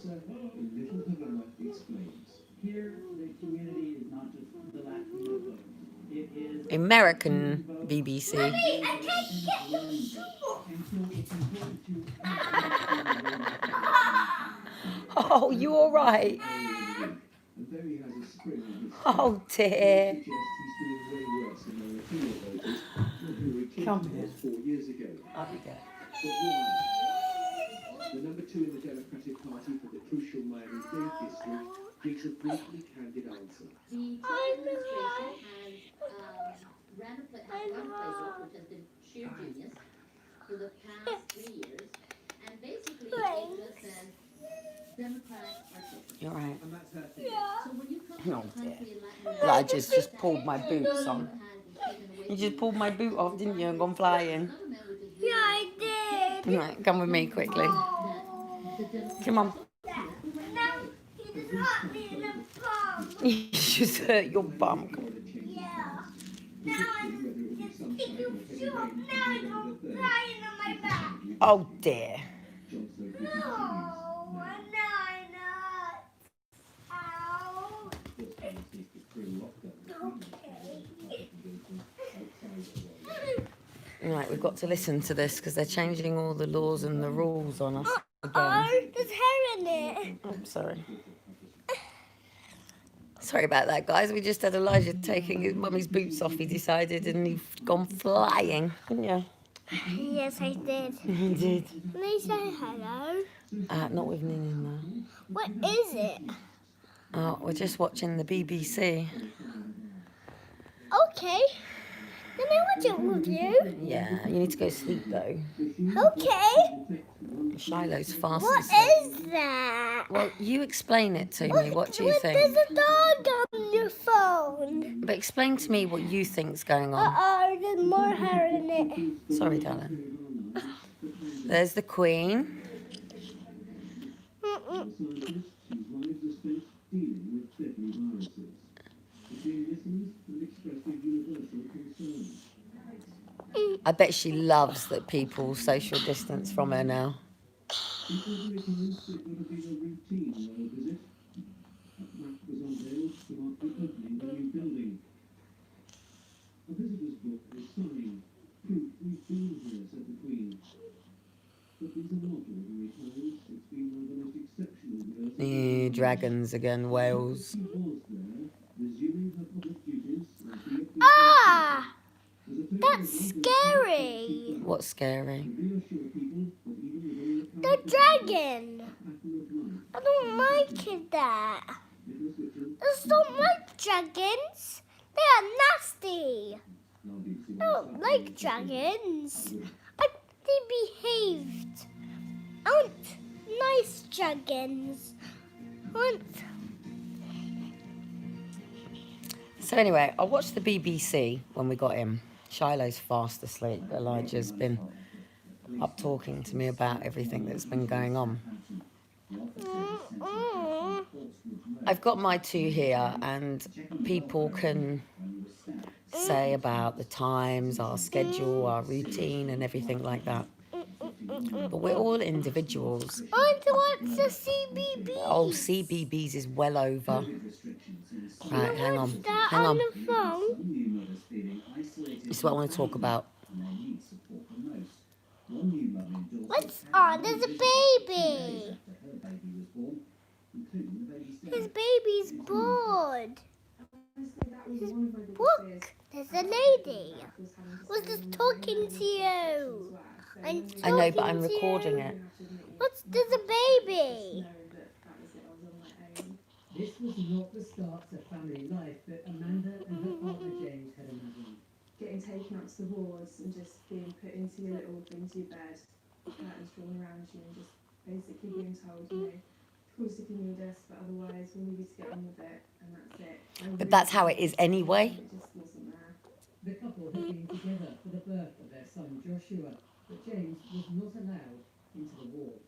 Little Havana explains. Here, the community is not just the Latin vote. It is American BBC. Mommy, I can't get your soup. and so it's important to add Oh, you all right? and though he has a spring in his Oh dear. suggests he's doing way worse among Latino voters who rejected Come him here. 4 years ago. Up you go. But why? The number 2 in the Democratic Party for the crucial Miami-Dade district gives a brutally candid answer. The Trump administration has run a playbook which has been sheer genius for the past 3 years, and basically it just says Democrats are socialists. You're right. And that's her thing. So when you come to Oh, a country in Latin Elijah's America, just pulled my boots on. You just pulled my boot off, didn't you, and gone flying? Yeah, I did. Right, come with me quickly. Come on. Now he does not be in a bomb. You just hurt your bum. Yeah. Now I'm just taking soup. Now I go flying on my back. Oh dear. No, I'm not. Ow. Okay. Right, we've got to listen to this because they're changing all the laws and the rules on us again. Oh, there's hair in it. I'm sorry. Sorry about that, guys. We just had Elijah taking his mummy's boots off, he decided, and he's gone flying. Didn't you? Yes, I did. He did. Can I say hello? Not with Ninin, though. What is it? Oh, we're just watching the BBC. Okay. Then I watch it with you. Yeah, you need to go sleep, though. Okay. Shiloh's fast What asleep. is that? Well, you explain it to me. What do you think? There's a dog on your phone. But explain to me what you think's going on. Uh-oh, there's more hair in it. Sorry, darling. There's the Queen. Mm-mm. I bet she loves that people social distance from her now. Dragons again, Wales. Ah! That's scary. What's scary? The dragon. I don't like it that. I don't like dragons. They are nasty. I don't like dragons. They behaved. I want nice dragons. I want... So anyway, I watched the BBC when we got him. Shiloh's fast asleep. Elijah's been up talking to me about everything that's been going on. I've got my 2 here, and people can say about the times, our schedule, our routine, and everything like that. But we're all individuals. I want to watch the CBB. Oh, CBBS is well over. Right, hang on. That Hang on. the phone. This is what I want to talk about. What's on? There's a baby. His baby's bored. Look, there's a lady. Was just talking to you. I know, but I'm recording it. There's a baby. This was not the start to family life that Amanda and her partner James had imagined. Getting taken up to the wards and just being put into your bed, curtains drawn around you, and just basically being told, of course if you need us, but otherwise we'll leave you to get on with it, and that's it. But that's how it is anyway. It just wasn't there. The couple had been together for the birth of their son Joshua, but James was not allowed into the ward.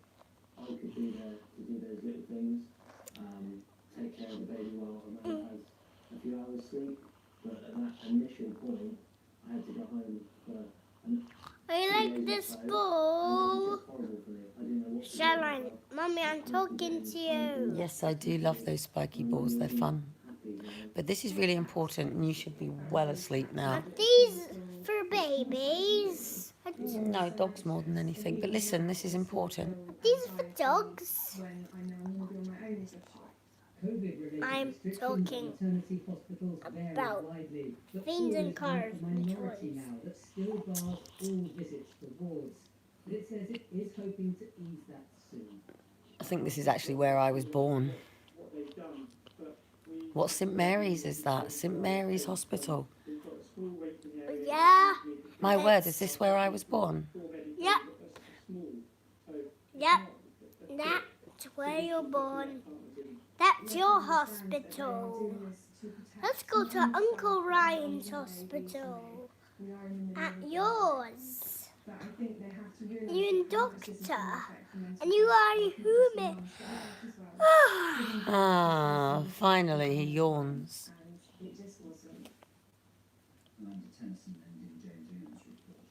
I could be there to do those little things, take care of the baby while Amanda has a few hours sleep, but at that initial point, I had to go home for I like this ball. horrible for me. I didn't know what to do. Shall I Mummy, I'm talking to you. Yes, I do love those spiky balls. They're fun. But this is really important, and you should be well asleep now. Are these for babies? Are No, dogs more than anything. But listen, this is important. these for dogs? When I know I'm going to be on my own, Joshua. COVID-related I'm restrictions talking at maternity hospitals vary about widely, but things Paul and is cars one and minority toys. now that still bars all visits to wards. But it says it is hoping to ease that soon. I think this is actually where I was born. What they've done, but we What St Mary's is that? St Mary's Hospital. we've got a school waiting area. Yeah. My word, is this where I was born? Yep. Small. So Yep. That's where you're born. That's your hospital. Doing this to protect Let's go to Uncle Ryan's hospital. We are in the At middle of yours. But I think they have to realise You're a that this is doctor. gonna affect mental And you are a health human. as well. Ah, finally he yawns. And it just wasn't. Amanda Tennyson ending James Ewan's report.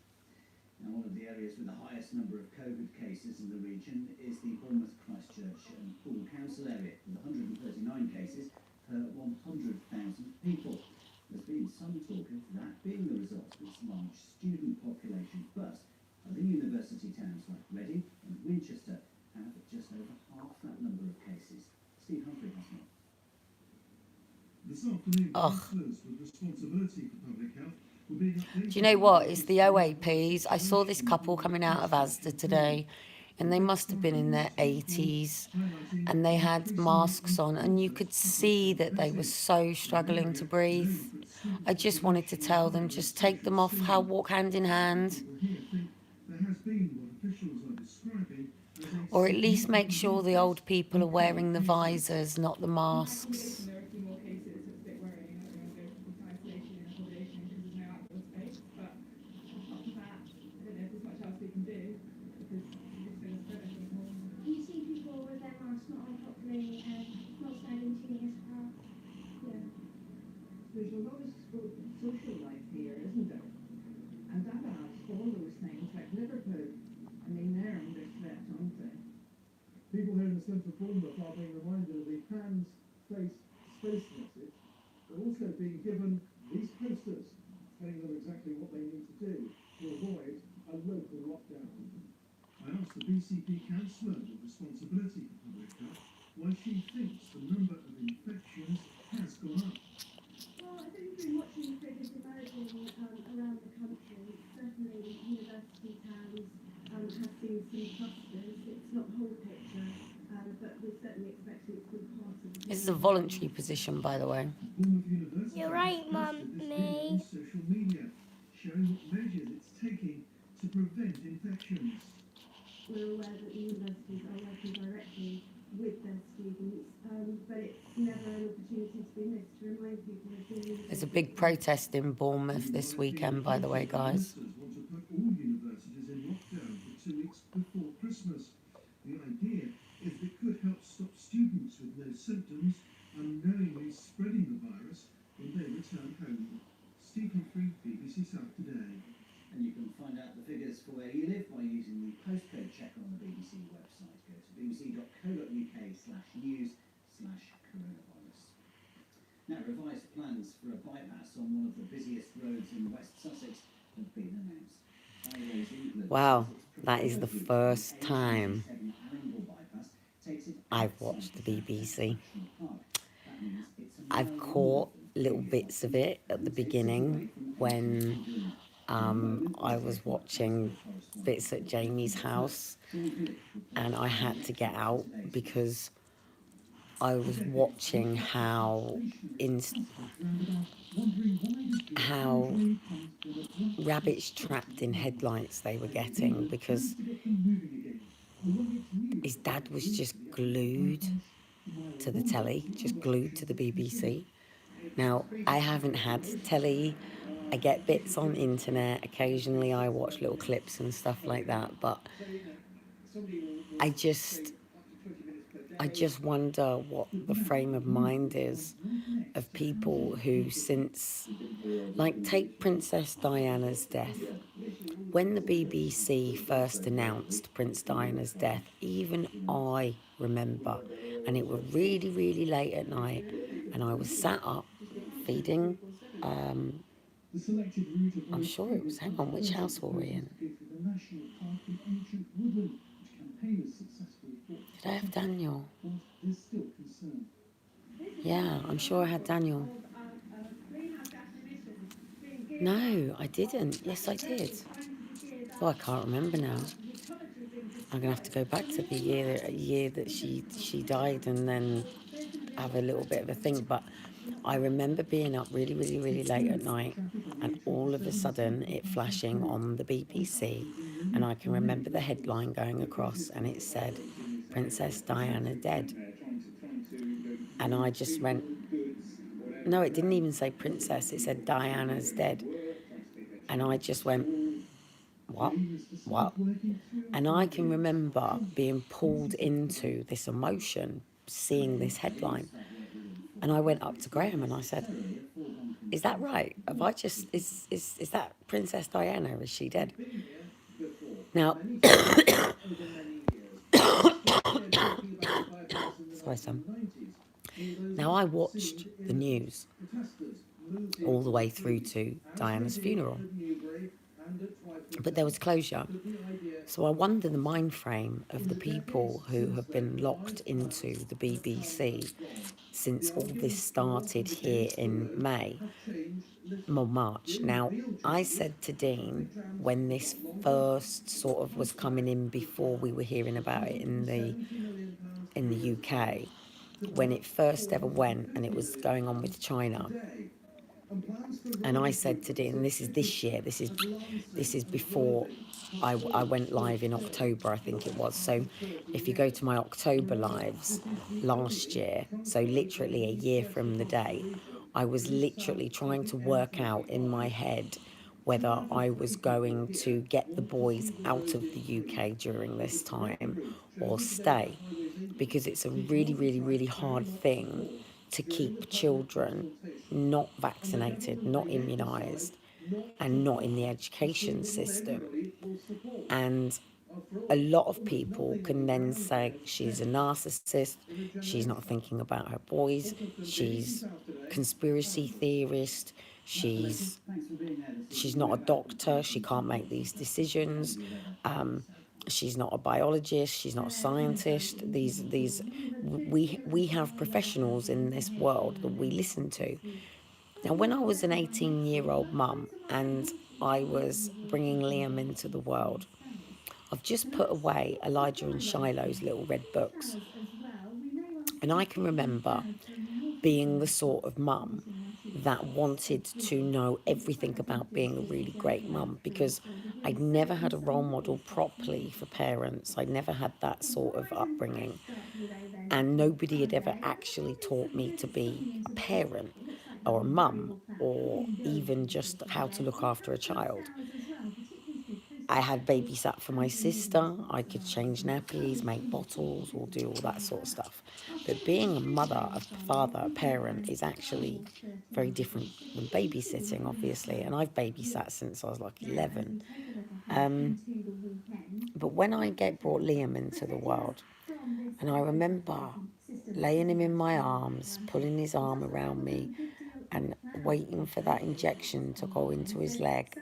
Now, one of the areas with the highest number of COVID cases in the region is the Bournemouth, Christchurch and Poole Council area, with 139 cases per 100,000 people. There's been some talk of that being the result of its large student population, but other university towns like Reading and Winchester have just over half that number of cases. Steve Humphrey has more. This afternoon, Ugh. councillors with responsibility for public health were being updated. Do you know what? It's the OAPs. I saw this couple coming out of Asda today, and they must have been in their 80s, and they had masks on, and you could see that they were so struggling to breathe. I just wanted to tell them, just take them off, walk hand in hand, People here think there has been what officials are describing as a or at least make sure the old people are wearing the visors, not the masks. There are a few more cases, so it's a bit worrying that we're going to go into isolation in accommodation because there's no outdoor space. But apart from that, I don't know if there's much else we can do because it's going to spread everything more. You see people with their masks not on properly and not standing to as well. Yeah. There's a lot of social life here, isn't there? And that adds all those things like Liverpool. I mean, they're under threat, aren't they? People here in the centre of Bournemouth are being reminded of the hands, face, space message, but also being given these posters telling them exactly what they need to do to avoid a local lockdown. I asked the BCP councillor with responsibility for public health why she thinks the number of infections has gone up. Well, I think we've been watching figures emerging around the country. Certainly, university towns have seen some clusters. It's not the whole picture, but we're certainly expecting it to be part of it. This is a voluntary position, by the way. Bournemouth University You're right, has posted this video on social media, showing what measures it's taking to prevent infections. We're aware that the universities are working directly with their students, but it's never an opportunity to be missed to remind people of the There's a big protest in Bournemouth this weekend, by the way, guys. Ministers want to put all universities in lockdown for 2 weeks before Christmas. The idea is that it could help stop students with no symptoms unknowingly spreading the virus when they return home. Steve Humphrey, BBC South Today. And you can find out the figures for where you live by using the postcode checker on the BBC website. Go to bbc.co.uk/news/coronavirus. Now, revised plans for a bypass on one of the busiest roads in West Sussex have been announced. Highways England Wow, says its that is the proposed first time A27 Arundel bypass takes it I've outside watched the Sussex BBC. National Park. That means it's a I've mile caught longer than little previous bits of it at the beginning when I was watching bits at Jamie's house, and I had to get out because I was watching how rabbits trapped in headlights they were getting, because his dad was just glued to the telly, just glued to the BBC. Now, I haven't had telly. I get bits on internet. Occasionally I watch little clips and stuff like that, but I just wonder what the frame of mind is of people who, since, like, take Princess Diana's death. when the BBC first announced Prince Diana's death, even I remember, and it was really, really late at night, and I was sat up feeding, The selected route I'm sure it was, hang on, which house were we in? the National Park in Ancient Woodland, which campaigners successfully fought. Did I have Daniel? But there's still concern. Yeah, I'm sure I had Daniel. No, I didn't. Yes, I did. Oh, I can't remember now. I'm gonna have to go back to the year that she died and then have a little bit of a think. But I remember being up really, really, really late at night, and all of a sudden it flashing on the BBC, and I can remember the headline going across, and it said, "Princess Diana dead," and I just went. No, it didn't even say princess. It said Diana's dead. And I just went, what? What? And I can remember being pulled into this emotion, seeing this headline. And I went up to Graham and I said, is that right? Have I just, is that Princess Diana? Is she dead? Now, sorry, son. Now, I watched the news all the way through to Diana's funeral, but there was closure. So I wonder the mind frame of the people who have been locked into the BBC since all this started here in March. Now, I said to Dean, when this first sort of was coming in before we were hearing about it in the UK, when it first ever went and it was going on with China, and I said to Dean, and this is this year, this is before I went live in October, I think it was. So if you go to my October lives last year, so literally a year from the day, I was literally trying to work out in my head whether I was going to get the boys out of the UK during this time or stay, because it's a really, really, really hard thing to keep children not vaccinated, not immunised, and not in the education system. And a lot of people can then say she's a narcissist, she's not thinking about her boys, she's conspiracy theorist, she's not a doctor, she can't make these decisions, she's not a biologist, she's not a scientist. We have professionals in this world that we listen to. Now, when I was an 18-year-old mum and I was bringing Liam into the world, I've just put away Elijah and Shiloh's little red books. And I can remember being the sort of mum that wanted to know everything about being a really great mum, because I'd never had a role model properly for parents. I'd never had that sort of upbringing. And nobody had ever actually taught me to be a parent or a mum, or even just how to look after a child. I had babysat for my sister. I could change nappies, make bottles, or do all that sort of stuff. But being a mother, a father, a parent is actually very different than babysitting, obviously. And I've babysat since I was like 11. But when I brought Liam into the world, and I remember laying him in my arms, pulling his arm around me, and waiting for that injection to go into his leg,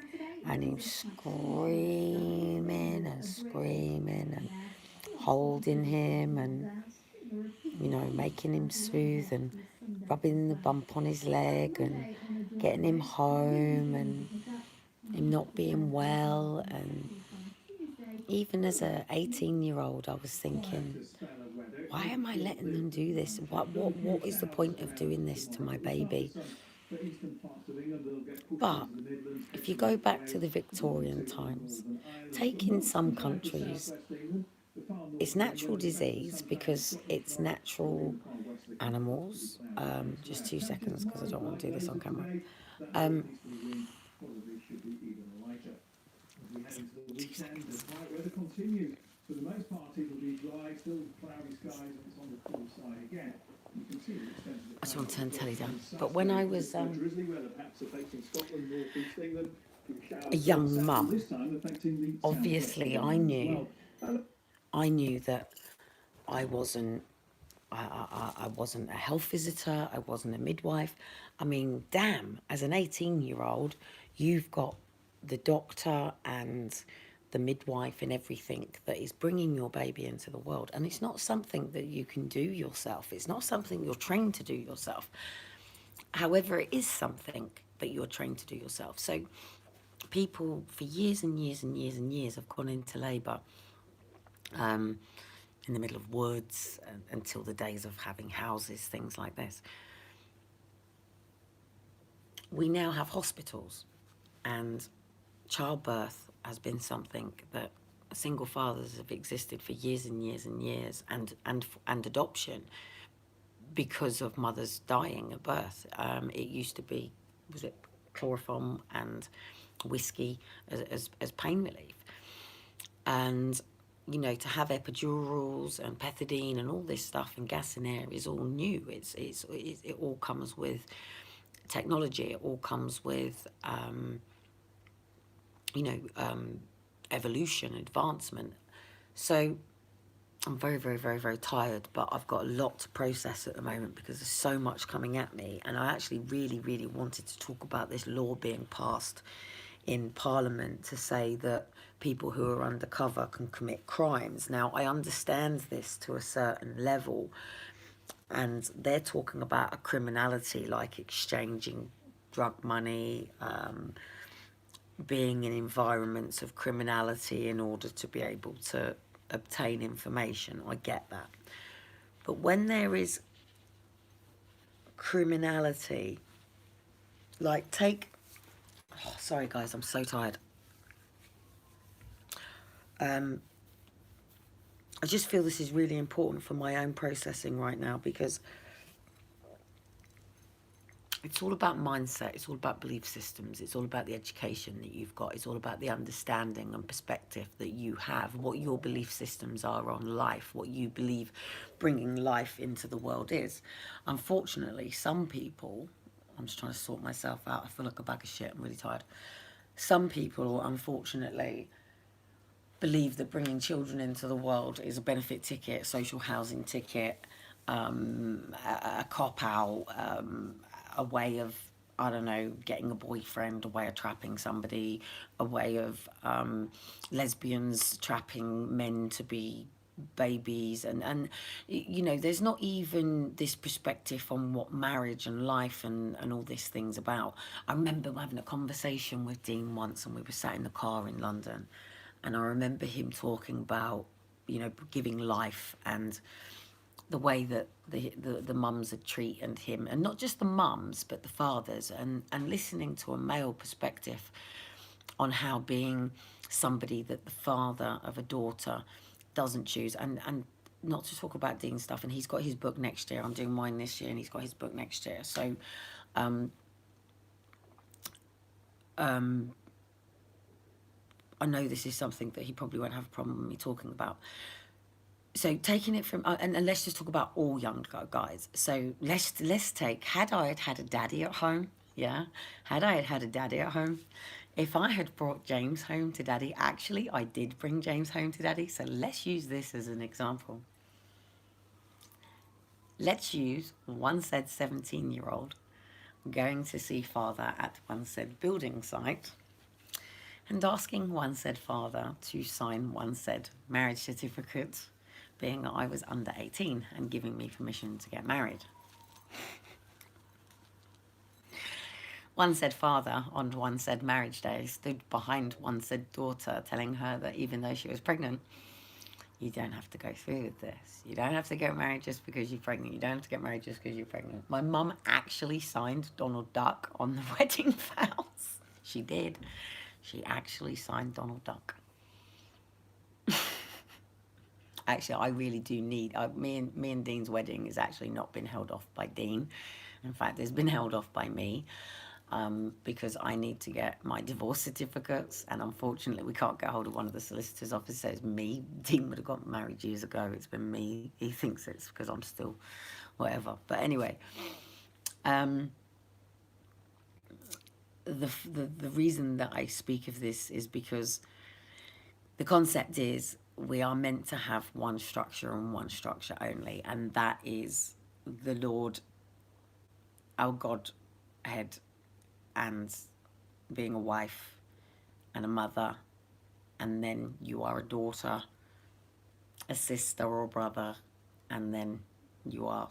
and he was screaming and screaming, and holding him and, you know, making him soothe and rubbing the bump on his leg and getting him home, and him not being well. And even as a 18-year-old, I was thinking, why am I letting them do this? What is the point of doing this to my baby? But if you go back to the Victorian times, take in some countries, it's natural disease because it's natural animals. Just 2 seconds, because I don't want to do this on camera. 2 seconds. For the most part, it'll be dry, still cloudy skies, and it's on the cool side again. You can see the extent of the I just want to turn the telly down. But when I was drizzly weather, perhaps affecting Scotland, North East England, a young mum, obviously I knew that I wasn't I wasn't a health visitor, I wasn't a midwife. I mean, damn, as an 18-year-old, you've got the doctor and the midwife and everything that is bringing your baby into the world. And it's not something that you can do yourself. It's not something you're trained to do yourself. However, it is something that you're trained to do yourself. So people for years and years and years and years have gone into labour in the middle of woods until the days of having houses, things like this. We now have hospitals, and childbirth has been something that single fathers have existed for years and years and years, and adoption because of mothers dying at birth. It used to be, was it chloroform and whiskey as pain relief, and you know, to have epidurals and pethidine and all this stuff and gas in air is all new. It all comes with technology. It all comes with evolution, advancement. So I'm very, very, very, very tired, but I've got a lot to process at the moment because there's so much coming at me. And I actually really, really wanted to talk about this law being passed in Parliament to say that people who are undercover can commit crimes. Now, I understand this to a certain level, and they're talking about a criminality like exchanging drug money, being in environments of criminality in order to be able to obtain information. I get that. But when there is criminality, like sorry guys, I'm so tired. I just feel this is really important for my own processing right now, because it's all about mindset, it's all about belief systems, it's all about the education that you've got, it's all about the understanding and perspective that you have, what your belief systems are on life, what you believe bringing life into the world is. Unfortunately, some people, I'm just trying to sort myself out, I feel like a bag of shit, I'm really tired. Some people, unfortunately, believe that bringing children into the world is a benefit ticket, a social housing ticket, a cop-out, a way of, I don't know, getting a boyfriend, a way of trapping somebody, a way of lesbians trapping men to be babies, and you know, there's not even this perspective on what marriage and life and all these things about. I remember having a conversation with Dean once, and we were sat in the car in London, and I remember him talking about, you know, giving life and the way that the mums had treated him, and not just the mums but the fathers, and listening to a male perspective on how being somebody that the father of a daughter doesn't choose, and not to talk about Dean stuff, and he's got his book next year, I'm doing mine this year and he's got his book next year, so I know this is something that he probably won't have a problem with me talking about. So taking it from, and let's just talk about all young guys. So let's take, had I had a daddy at home, yeah? Had I had a daddy at home, if I had brought James home to daddy, actually, I did bring James home to daddy. So let's use this as an example. Let's use one said 17-year-old going to see father at one said building site and asking one said father to sign one said marriage certificate, being that I was under 18 and giving me permission to get married. One said father on one said marriage day stood behind one said daughter, telling her that even though she was pregnant, you don't have to go through with this. You don't have to get married just because you're pregnant. You don't have to get married just because you're pregnant. My mum actually signed Donald Duck on the wedding vows. She did. She actually signed Donald Duck. Actually, I really do need, me and Dean's wedding has actually not been held off by Dean. In fact, it's been held off by me because I need to get my divorce certificates, and unfortunately we can't get hold of one of the solicitor's office, so it's me. Dean would have got married years ago. It's been me. He thinks it's because I'm still whatever. But anyway, the reason that I speak of this is because the concept is we are meant to have one structure and one structure only, and that is the Lord, our Godhead, and being a wife and a mother, and then you are a daughter, a sister or a brother, and then you are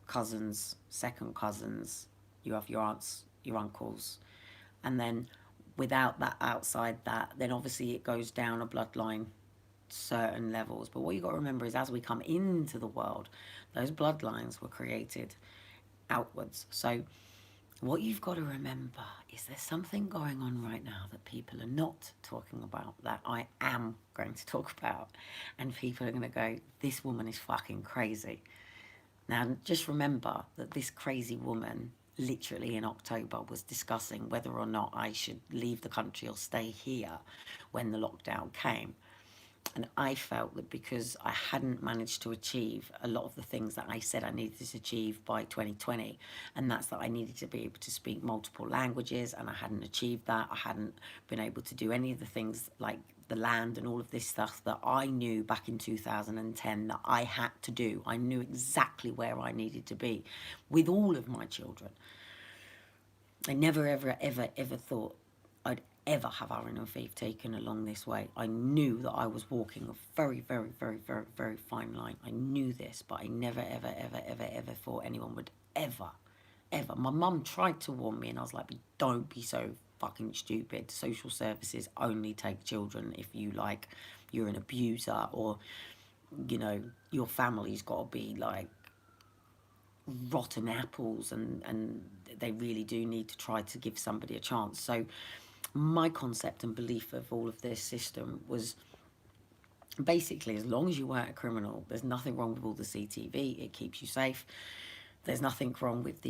cousins, second cousins, you have your aunts, your uncles, and then without that, outside that, then obviously it goes down a bloodline, certain levels. But what you got to remember is as we come into the world, those bloodlines were created outwards. So what you've got to remember is there's something going on right now that people are not talking about, that I am going to talk about, and people are going to go, this woman is fucking crazy. Now just remember that this crazy woman literally in October was discussing whether or not I should leave the country or stay here when the lockdown came. And I felt that because I hadn't managed to achieve a lot of the things that I said I needed to achieve by 2020, and that's that I needed to be able to speak multiple languages, and I hadn't achieved that. I hadn't been able to do any of the things like the land and all of this stuff that I knew back in 2010 that I had to do. I knew exactly where I needed to be with all of my children. I never, ever, ever, ever thought I'd ever have Aaron and Faith taken along this way. I knew that I was walking a very, very, very, very, very fine line. I knew this, but I never, ever, ever, ever, ever thought anyone would ever. My mum tried to warn me, and I was like, don't be so fucking stupid. Social services only take children if you, like, you're an abuser, or, you know, your family's got to be, like, rotten apples, and they really do need to try to give somebody a chance. So my concept and belief of all of this system was basically, as long as you weren't a criminal, there's nothing wrong with all the CTV. It keeps you safe. There's nothing wrong with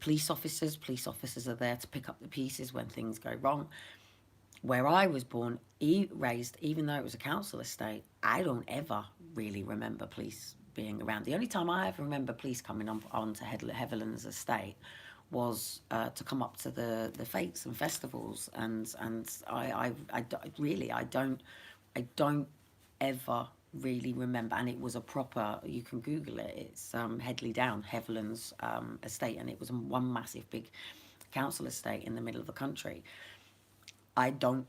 police officers. Police officers are there to pick up the pieces when things go wrong. Where I was born, raised, even though it was a council estate, I don't ever really remember police being around. The only time I ever remember police coming on to Heatherlands estate was to come up to the fetes and festivals, and I don't ever really remember. And it was a proper, you can Google it, it's Headley Down, Heatherlands estate, and it was one massive big council estate in the middle of the country. I don't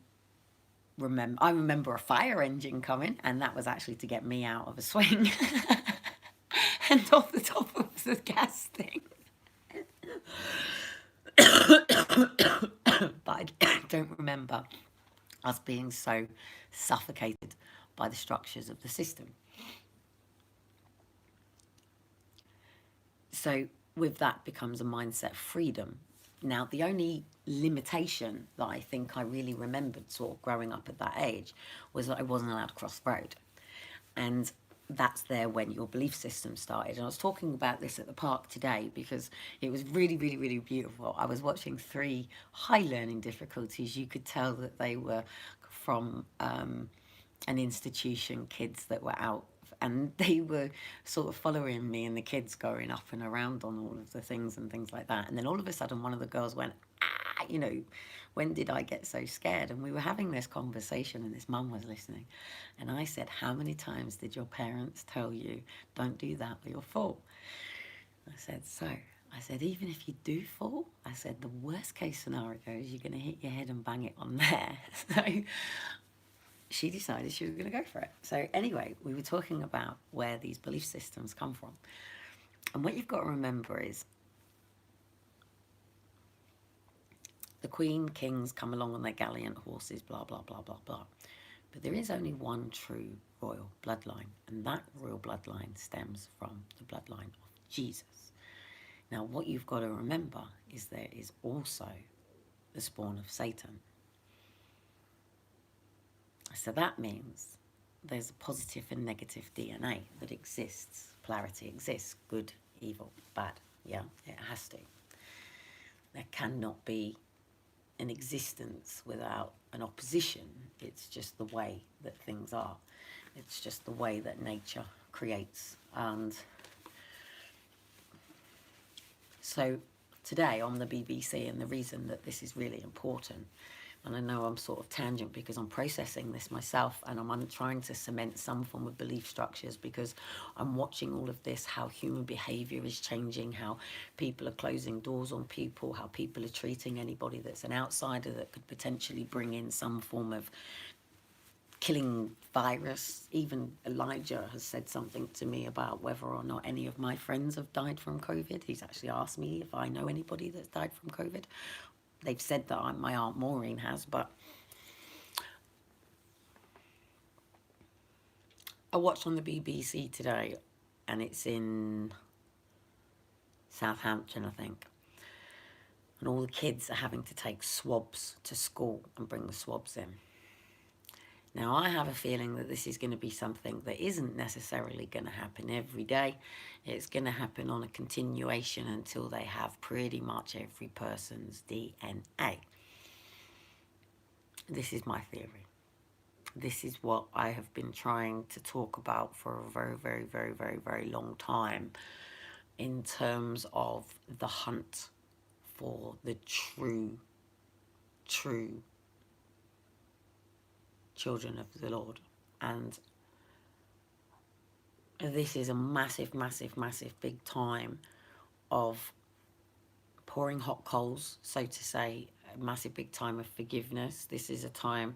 remember. I remember a fire engine coming, and that was actually to get me out of a swing and off the top of the gas thing. But I don't remember us being so suffocated by the structures of the system. So with that becomes a mindset of freedom. Now, the only limitation that I think I really remembered sort of growing up at that age was that I wasn't allowed to cross the road. And that's there when your belief system started. And I was talking about this at the park today because it was really, really, really beautiful. I was watching 3 high learning difficulties. You could tell that they were from an institution, kids that were out, and they were sort of following me and the kids going up and around on all of the things and things like that. And then all of a sudden one of the girls went, you know, when did I get so scared? And we were having this conversation, and this mum was listening. And I said, how many times did your parents tell you, don't do that or you'll fall? I said, even if you do fall, I said, the worst case scenario is you're going to hit your head and bang it on there. So she decided she was going to go for it. So anyway, we were talking about where these belief systems come from. And what you've got to remember is the Queen, kings come along on their gallant horses, blah, blah, blah, blah, blah. But there is only one true royal bloodline, and that royal bloodline stems from the bloodline of Jesus. Now, what you've got to remember is there is also the spawn of Satan. So that means there's a positive and negative DNA that exists. Polarity exists, good, evil, bad. Yeah, it has to. There cannot be an existence without an opposition. It's just the way that things are. It's just the way that nature creates. And so today on the BBC, and the reason that this is really important, and I know I'm sort of tangent because I'm processing this myself, and I'm trying to cement some form of belief structures, because I'm watching all of this, how human behaviour is changing, how people are closing doors on people, how people are treating anybody that's an outsider that could potentially bring in some form of killing virus. Even Elijah has said something to me about whether or not any of my friends have died from COVID. He's actually asked me if I know anybody that's died from COVID. They've said that my Aunt Maureen has, but I watched on the BBC today, and it's in Southampton, I think, and all the kids are having to take swabs to school and bring the swabs in. Now, I have a feeling that this is going to be something that isn't necessarily going to happen every day. It's going to happen on a continuation until they have pretty much every person's DNA. This is my theory. This is what I have been trying to talk about for a very, very, very, very, very long time, in terms of the hunt for the true children of the Lord. And this is a massive, massive, massive big time of pouring hot coals, so to say, a massive big time of forgiveness. This is a time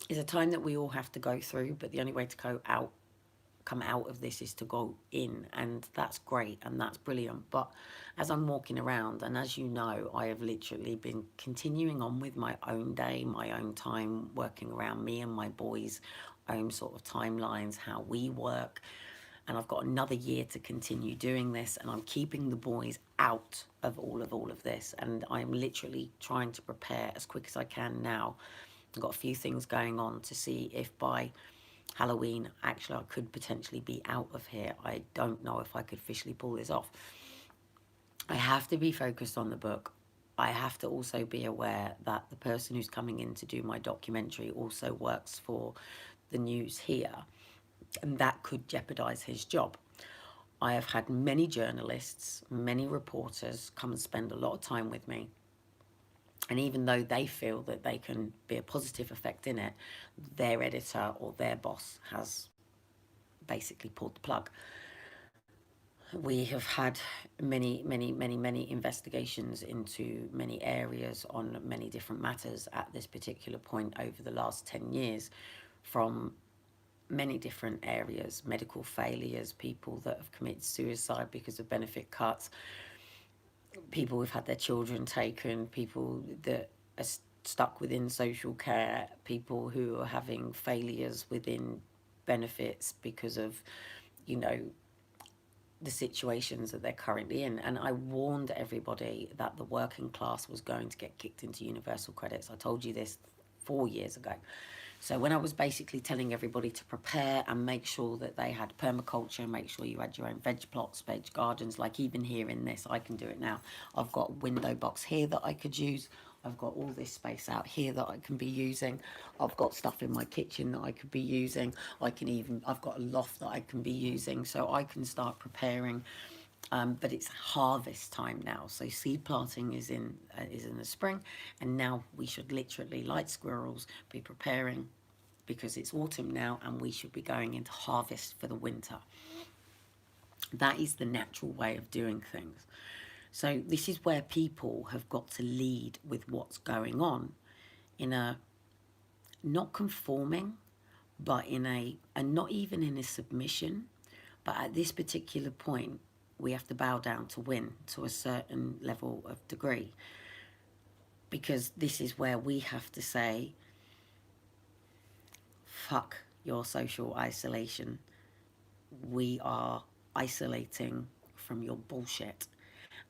that we all have to go through, but the only way to come out of this is to go in, and that's great and that's brilliant. But as I'm walking around, and as you know, I have literally been continuing on with my own day, my own time, working around me and my boys' own sort of timelines, how we work. And I've got another year to continue doing this, and I'm keeping the boys out of all of this, and I'm literally trying to prepare as quick as I can now. I've got a few things going on to see if by Halloween, actually, I could potentially be out of here. I don't know if I could officially pull this off. I have to be focused on the book. I have to also be aware that the person who's coming in to do my documentary also works for the news here, and that could jeopardize his job. I have had many journalists, many reporters come and spend a lot of time with me. And even though they feel that they can be a positive effect in it, their editor or their boss has basically pulled the plug. We have had many investigations into many areas on many different matters at this particular point over the last 10 years, from many different areas: medical failures, people that have committed suicide because of benefit cuts, people who've had their children taken, people that are stuck within social care, people who are having failures within benefits because of, you know, the situations that they're currently in. And I warned everybody that the working class was going to get kicked into universal credits. I told you this 4 years ago. So when I was basically telling everybody to prepare and make sure that they had permaculture, make sure you had your own veg plots, veg gardens, like even here in this, I can do it now. I've got a window box here that I could use. I've got all this space out here that I can be using. I've got stuff in my kitchen that I could be using. I've got a loft that I can be using, so I can start preparing. But it's harvest time now, so seed planting is in the spring, and now we should literally, like squirrels, be preparing, because it's autumn now and we should be going into harvest for the winter. That is the natural way of doing things. So this is where people have got to lead with what's going on, in a not conforming, but and not even in a submission, but at this particular point, we have to bow down to win to a certain level of degree, because this is where we have to say, fuck your social isolation. We are isolating from your bullshit.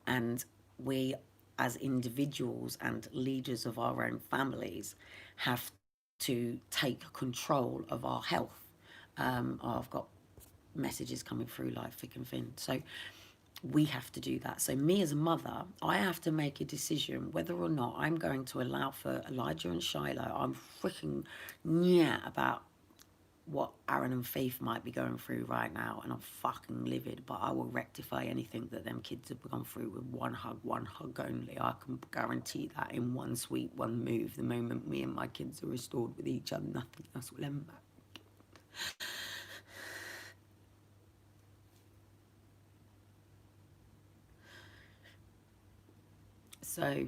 And we, as individuals and leaders of our own families, have to take control of our health. I've got messages coming through like thick and thin. So we have to do that. So me as a mother, I have to make a decision whether or not I'm going to allow for Elijah and Shiloh. I'm freaking about what Aaron and Faith might be going through right now, and I'm fucking livid, but I will rectify anything that them kids have gone through with one hug only. I can guarantee that in one sweep, one move, the moment me and my kids are restored with each other, nothing else will ever matter. So,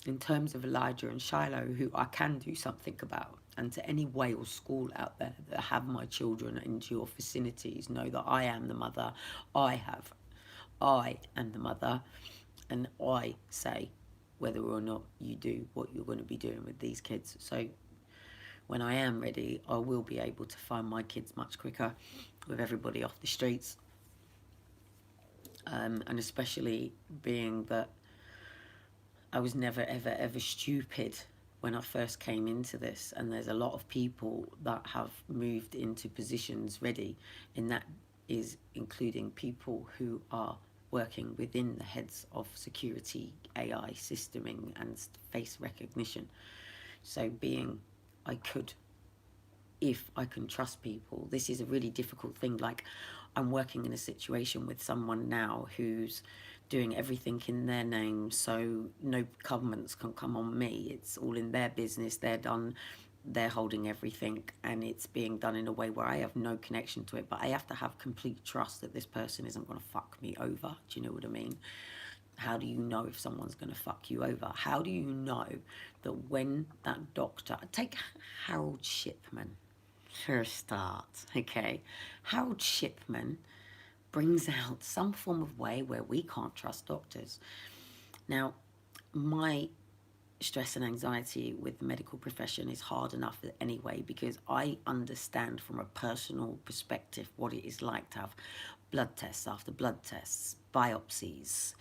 in terms of Elijah and Shiloh, who I can do something about, and to any Wales school out there that have my children into your vicinities, know that I am the mother. I am the mother, and I say whether or not you do what you're going to be doing with these kids. So when I am ready, I will be able to find my kids much quicker with everybody off the streets. And especially being that I was never, ever, ever stupid when I first came into this, and there's a lot of people that have moved into positions ready, and that is including people who are working within the heads of security, AI systeming and face recognition. So being if I can trust people, this is a really difficult thing. Like, I'm working in a situation with someone now who's doing everything in their name, so no governments can come on me. It's all in their business. They're holding everything, and it's being done in a way where I have no connection to it, but I have to have complete trust that this person isn't going to fuck me over. Do you know what I mean? How do you know if someone's going to fuck you over? How do you know that when that doctor, take Harold Shipman for a start, okay? Harold Shipman brings out some form of way where we can't trust doctors. Now, my stress and anxiety with the medical profession is hard enough anyway, because I understand from a personal perspective what it is like to have blood tests after blood tests, biopsies,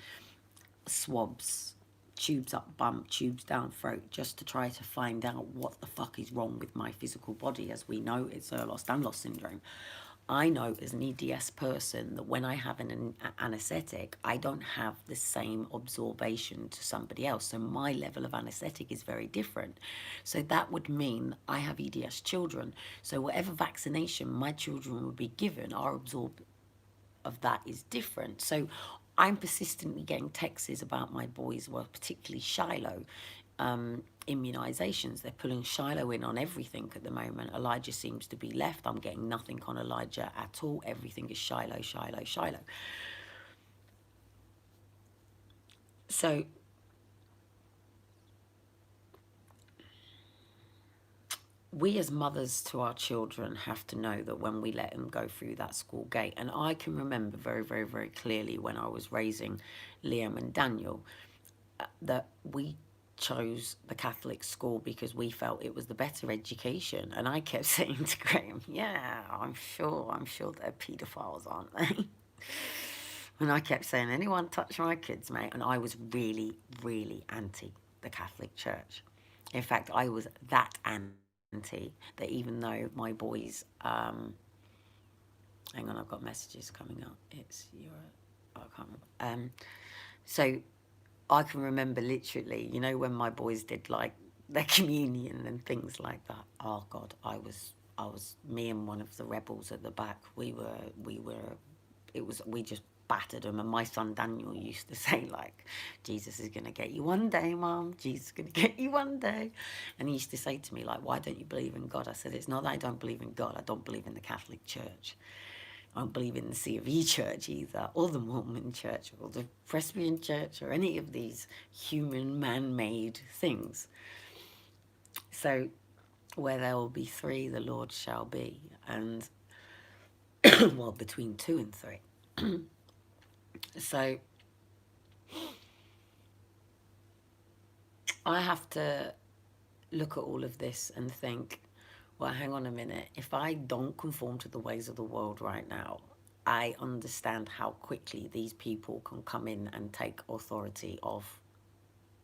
swabs, tubes up bum, tubes down throat, just to try to find out what the fuck is wrong with my physical body. As we know, it's Ehlers-Danlos syndrome. I know as an EDS person that when I have an anaesthetic, I don't have the same absorption to somebody else. So my level of anaesthetic is very different. So that would mean I have EDS children. So whatever vaccination my children will be given, our absorb of that is different. So I'm persistently getting texts about my boys, well, particularly Shiloh, immunisations. They're pulling Shiloh in on everything at the moment. Elijah seems to be left. I'm getting nothing on Elijah at all. Everything is Shiloh, Shiloh, Shiloh. So we as mothers to our children have to know that when we let them go through that school gate, and I can remember very, very, very clearly when I was raising Liam and Daniel, that we chose the Catholic school because we felt it was the better education. And I kept saying to Graham, yeah, I'm sure they're paedophiles, aren't they? And I kept saying, anyone touch my kids, mate? And I was really, really anti the Catholic Church. In fact, I was that anti that even though my boys, hang on, I've got messages coming up. It's your, I can't remember. So I can remember literally, you know, when my boys did like their communion and things like that. Oh God, I was me and one of the rebels at the back. We just battered them. And my son Daniel used to say, like, Jesus is going to get you one day, Mum. Jesus is going to get you one day. And he used to say to me, like, why don't you believe in God? I said, it's not that I don't believe in God. I don't believe in the Catholic Church. I don't believe in the C of E Church either, or the Mormon Church, or the Presbyterian Church, or any of these human man-made things. So, where there will be three, the Lord shall be. And, well, between 2 and 3. So, I have to look at all of this and think, well, hang on a minute. If I don't conform to the ways of the world right now, I understand how quickly these people can come in and take authority of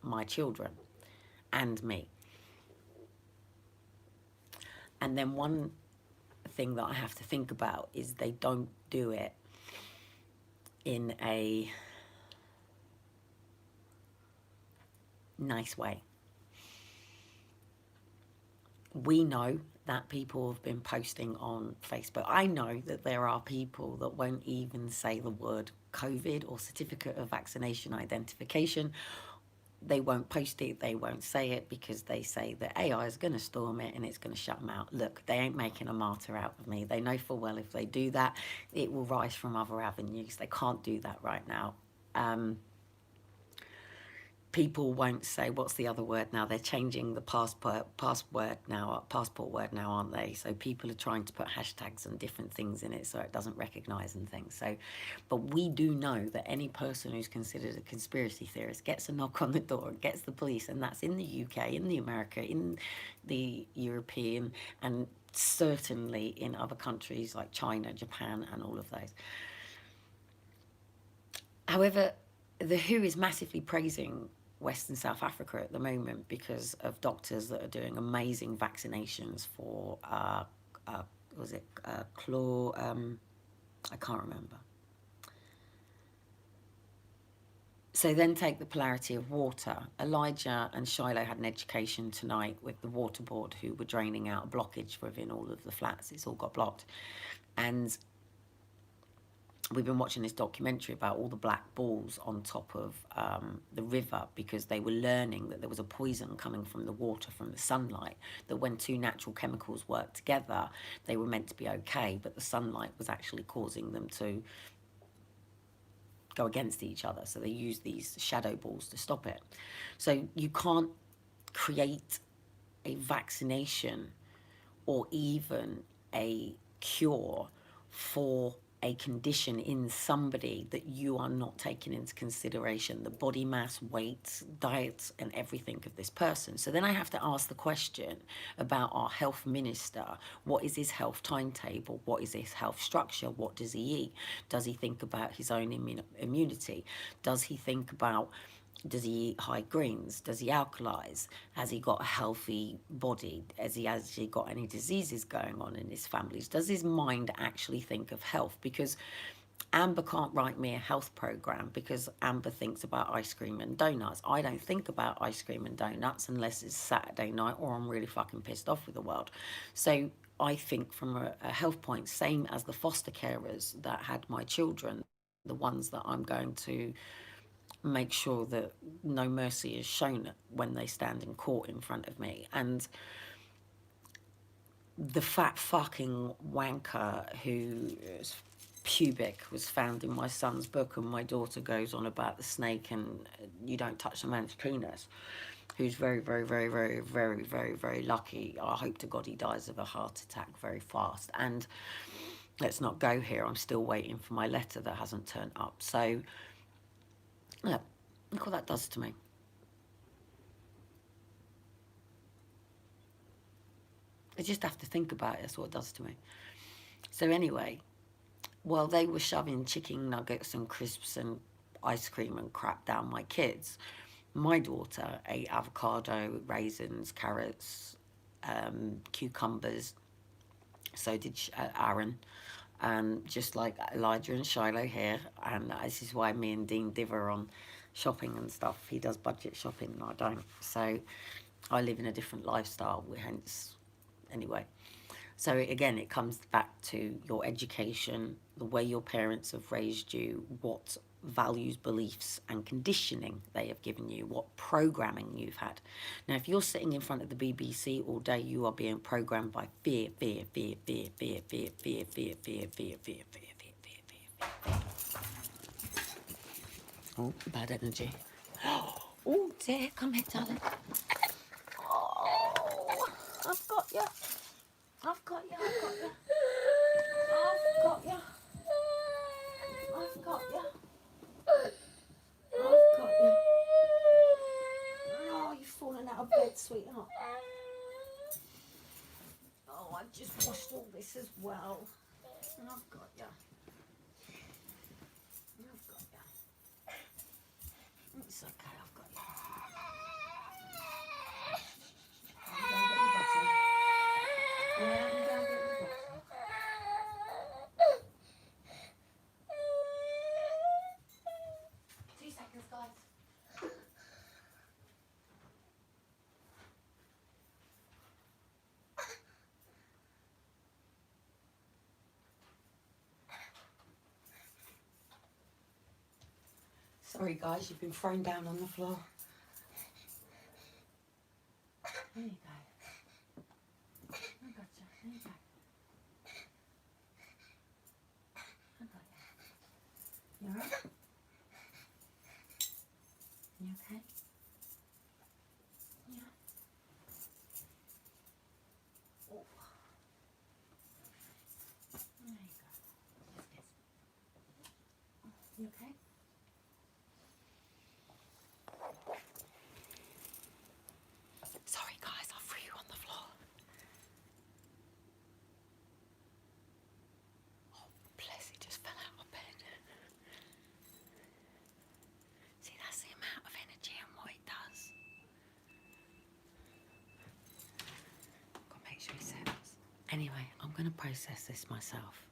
my children and me. And then one thing that I have to think about is they don't do it in a nice way. we know that people have been posting on Facebook. I know that there are people that won't even say the word COVID or certificate of vaccination identification. They won't post it, they won't say it, because they say that AI is going to storm it and it's going to shut them out. Look, they ain't making a martyr out of me. They know full well if they do that, it will rise from other avenues. They can't do that right now. People won't say, what's the other word now? They're changing the passport word now, aren't they? So people are trying to put hashtags and different things in it so it doesn't recognise and things. So, but we do know that any person who's considered a conspiracy theorist gets a knock on the door, gets the police, and that's in the UK, in the America, in the European, and certainly in other countries like China, Japan, and all of those. However, the WHO is massively praising Western South Africa at the moment because of doctors that are doing amazing vaccinations for, I can't remember. So then take the polarity of water. Elijah and Shiloh had an education tonight with the water board who were draining out a blockage within all of the flats. It's all got blocked. And we've been watching this documentary about all the black balls on top of the river because they were learning that there was a poison coming from the water, from the sunlight, that when two natural chemicals work together, they were meant to be okay, but the sunlight was actually causing them to go against each other. So they used these shadow balls to stop it. So you can't create a vaccination or even a cure for a condition in somebody that you are not taking into consideration the body mass, weight, diet, and everything of this person. So then I have to ask the question about our health minister. What is his health timetable? What is his health structure? What does he eat? Does he think about his own immunity? Does he think about, does he eat high greens? Does he alkalize? Has he got a healthy body? Has he actually got any diseases going on in his families? Does his mind actually think of health? Because Amber can't write me a health program because Amber thinks about ice cream and donuts. I don't think about ice cream and donuts unless it's Saturday night or I'm really fucking pissed off with the world. So I think from a health point, same as the foster carers that had my children, the ones that I'm going to make sure that no mercy is shown when they stand in court in front of me. And the fat fucking wanker whose pubic was found in my son's book, and my daughter goes on about the snake and you don't touch a man's penis, who's very, very, very, very, very, very, very lucky. I hope to God he dies of a heart attack very fast. And let's not go here. I'm still waiting for my letter that hasn't turned up. So look what that does to me. I just have to think about it. That's what it does to me. So anyway, while they were shoving chicken nuggets and crisps and ice cream and crap down my kids, my daughter ate avocado, raisins, carrots, cucumbers. So did Aaron. Just like Elijah and Shiloh here, and this is why me and Dean differ on shopping and stuff. He does budget shopping and I don't, so I live in a different lifestyle, hence, anyway. So again, it comes back to your education, the way your parents have raised you, what values, beliefs and conditioning they have given you, what programming you've had. Now, if you're sitting in front of the BBC all day, you are being programmed by fear, fear, fear, fear, fear, fear, fear, fear, fear, fear, fear, fear, fear, fear, fear, fear. Oh, bad energy. Oh dear, come here, darling. Oh, I've got you. I've got you, I've got you. I've got you. I've got you. I've got you. Oh, you've fallen out of bed, sweetheart. Oh, I've just washed all this as well. And I've got you. I've got you. It's okay, I've got you. I'm going to get your bottle. Yeah, I'm going to get your bottle. 2 seconds, guys. Sorry guys, you've been thrown down on the floor. There you go. I gotcha. There you go. I got you. You alright? You okay? Yeah. Oh. There you go. Yes, yes. You okay? Sorry guys, I threw you on the floor. Oh, bless, he just fell out of bed. See, that's the amount of energy and what it does. Gotta make sure he settles. Anyway, I'm gonna process this myself.